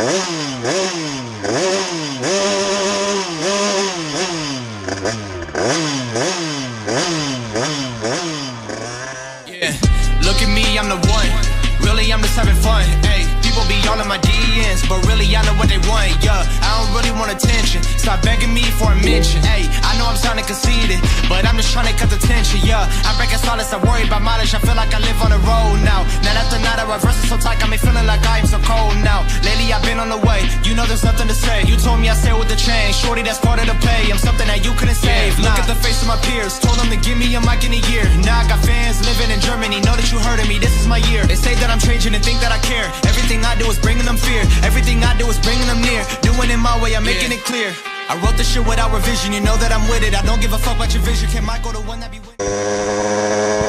Yeah, look at me, I'm the one. Really, I'm just having fun. Ayy, people be all in my DMs, but really, I know what they want. Yeah, I don't really want attention. Stop begging me for a mention. Ayy, I know I'm sounding conceited, but I'm just trying to cut the tension. Yeah, I'm breaking solace. I worry about mileage. I feel like I live on the road now. Night after night, I reverse it so tight, got me feeling like I am so cold now. Lately, I've been on the way. You know, there's nothing to say. You told me I stay with the chain. Shorty, that's part of the play. I'm something that you couldn't save. Look at the face of my peers. Told them to give me a mic in a year. Now I got fans living in Germany. Know that you heard of me. This is my year. They say that I'm changing and think that I care. Everything I do is bringing them fear. Everything I do is bringing them near. Doing it my way, I'm making it clear. I wrote this shit without revision. You know that I'm with it. I don't give a fuck about your vision. Can Michael the one that be with it?